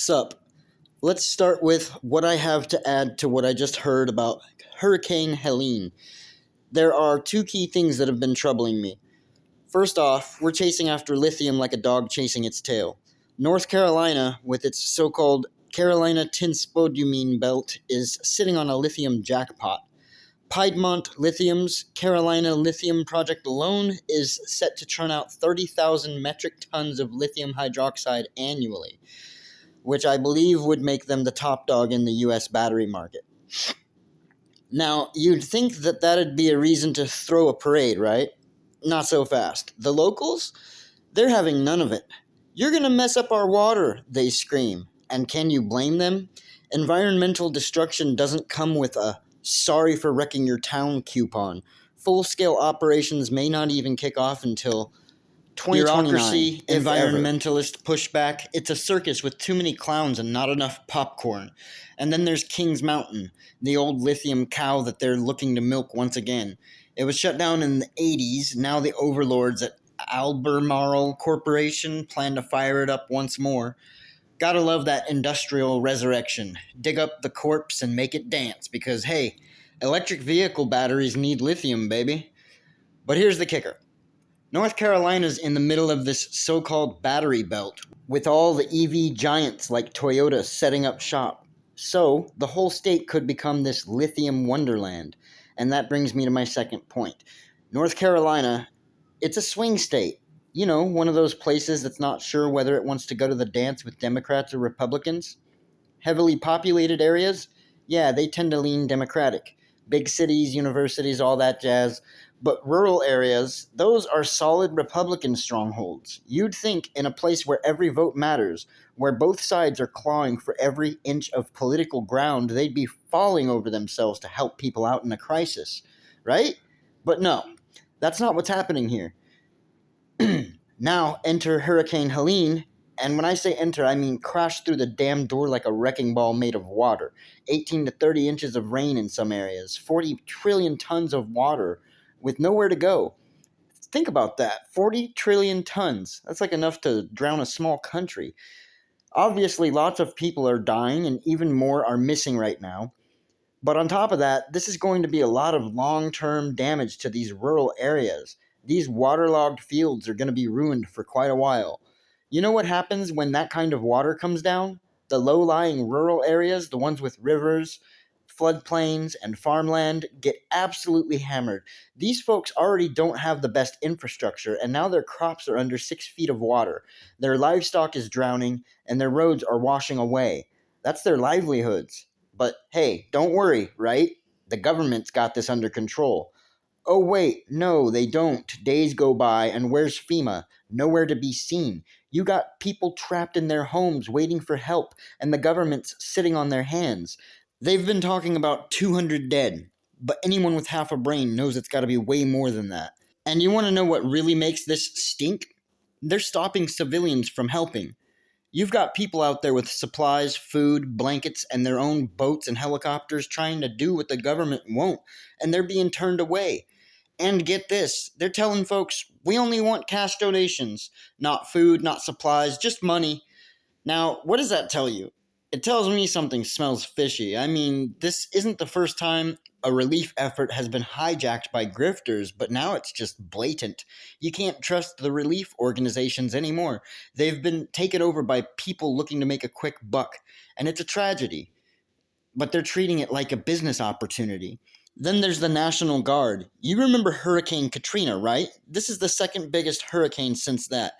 Sup? Let's start with what I have to add to what I just heard about Hurricane Helene. There are two key things that have been troubling me. First off, we're chasing after lithium like a dog chasing its tail. North Carolina, with its so-called Carolina Tinspodumene Belt, is sitting on a lithium jackpot. Piedmont Lithium's Carolina Lithium project alone is set to churn out 30,000 metric tons of lithium hydroxide annually, which I believe would make them the top dog in the US battery market. Now, you'd think that that'd be a reason to throw a parade, right? Not so fast. The locals? They're having none of it. "You're gonna mess up our water," they scream. And can you blame them? Environmental destruction doesn't come with a "sorry for wrecking your town" coupon. Full-scale operations may not even kick off until 2029. Bureaucracy, environmentalist pushback, it's a circus with too many clowns and not enough popcorn. And then there's Kings Mountain, the old lithium cow that they're looking to milk once again. It was shut down in the 80s, now the overlords at Albemarle Corporation plan to fire it up once more. Gotta love that industrial resurrection. Dig up the corpse and make it dance because, hey, electric vehicle batteries need lithium, baby. But here's the kicker. North Carolina's in the middle of this so-called battery belt, with all the EV giants like Toyota setting up shop. So, the whole state could become this lithium wonderland. And that brings me to my second point. North Carolina, it's a swing state. You know, one of those places that's not sure whether it wants to go to the dance with Democrats or Republicans. Heavily populated areas? Yeah, they tend to lean Democratic. Big cities, universities, all that jazz. But rural areas, those are solid Republican strongholds. You'd think in a place where every vote matters, where both sides are clawing for every inch of political ground, they'd be falling over themselves to help people out in a crisis, right? But no, that's not what's happening here. Now enter Hurricane Helene, and when I say enter, I mean crash through the damn door like a wrecking ball made of water. 18 to 30 inches of rain in some areas, 40 trillion tons of water with nowhere to go. Think about that, 40 trillion tons. That's like enough to drown a small country. Obviously, lots of people are dying and even more are missing right now. But on top of that, this is going to be a lot of long-term damage to these rural areas. These waterlogged fields are going to be ruined for quite a while. You know what happens when that kind of water comes down? The low-lying rural areas, the ones with rivers, floodplains, and farmland, get absolutely hammered. These folks already don't have the best infrastructure, and now their crops are under 6 feet of water. Their livestock is drowning, and their roads are washing away. That's their livelihoods. But hey, don't worry, right? The government's got this under control. Oh wait, no, they don't. Days go by, and where's FEMA? Nowhere to be seen. You got people trapped in their homes waiting for help, and the government's sitting on their hands. They've been talking about 200 dead, but anyone with half a brain knows it's got to be way more than that. And you want to know what really makes this stink? They're stopping civilians from helping. You've got people out there with supplies, food, blankets, and their own boats and helicopters trying to do what the government won't, and they're being turned away. And get this, they're telling folks, we only want cash donations, not food, not supplies, just money. Now, what does that tell you? It tells me something smells fishy. I mean, this isn't the first time a relief effort has been hijacked by grifters, but now it's just blatant. You can't trust the relief organizations anymore. They've been taken over by people looking to make a quick buck, and it's a tragedy. But they're treating it like a business opportunity. Then there's the National Guard. You remember Hurricane Katrina, right? This is the second biggest hurricane since that.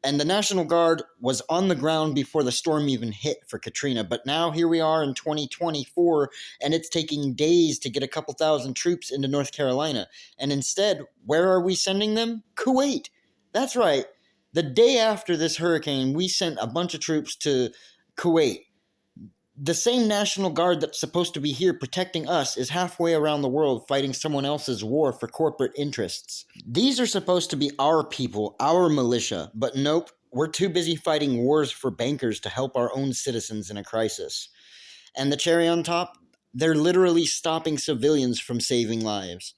And the National Guard was on the ground before the storm even hit for Katrina. But now here we are in 2024, and it's taking days to get a couple thousand troops into North Carolina. And instead, where are we sending them? Kuwait. That's right. The day after this hurricane, we sent a bunch of troops to Kuwait. The same National Guard that's supposed to be here protecting us is halfway around the world fighting someone else's war for corporate interests. These are supposed to be our people, our militia, but nope, we're too busy fighting wars for bankers to help our own citizens in a crisis. And the cherry on top, they're literally stopping civilians from saving lives.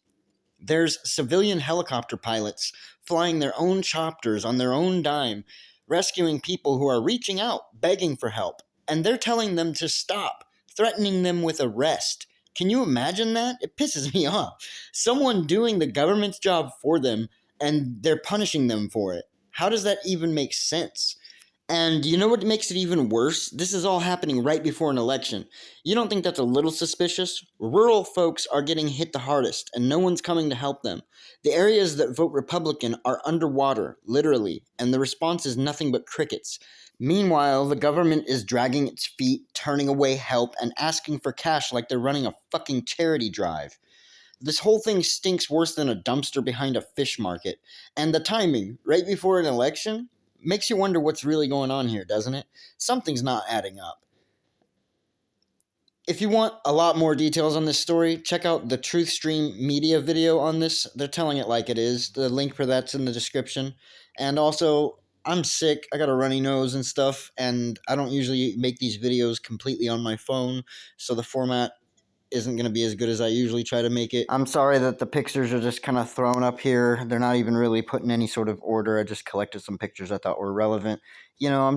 There's civilian helicopter pilots flying their own chopters on their own dime, rescuing people who are reaching out, begging for help. and they're telling them to stop, threatening them with arrest. Can you imagine that? It pisses me off. Someone doing the government's job for them, and they're punishing them for it. How does that even make sense? And you know what makes it even worse? This is all happening right before an election. You don't think that's a little suspicious? Rural folks are getting hit the hardest, and no one's coming to help them. The areas that vote Republican are underwater, literally, and the response is nothing but crickets. Meanwhile, the government is dragging its feet, turning away help, and asking for cash like they're running a fucking charity drive. This whole thing stinks worse than a dumpster behind a fish market. And the timing, right before an election, makes you wonder what's really going on here, doesn't it? Something's not adding up. If you want a lot more details on this story, check out the Truthstream Media video on this. They're telling it like it is. The link for that's in the description. And also, I'm sick. I got a runny nose and stuff, and I don't usually make these videos completely on my phone, so the format isn't going to be as good as I usually try to make it. I'm sorry that the pictures are just kind of thrown up here. They're not even really put in any sort of order. I just collected some pictures I thought were relevant. You know,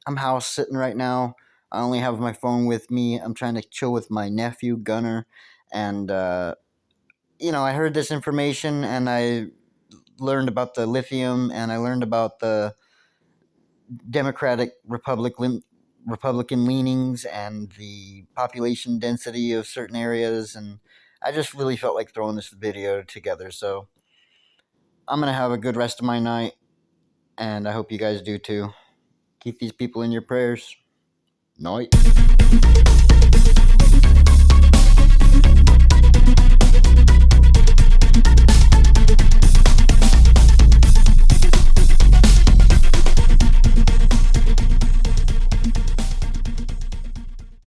I'm house sitting right now. I only have my phone with me. I'm trying to chill with my nephew, Gunner. And, you know, I heard this information and I learned about the lithium and I learned about the Democratic Republican leanings and the population density of certain areas, and I just really felt like throwing this video together. So I'm going to have a good rest of my night, and I hope you guys do too. Keep these people in your prayers. Night.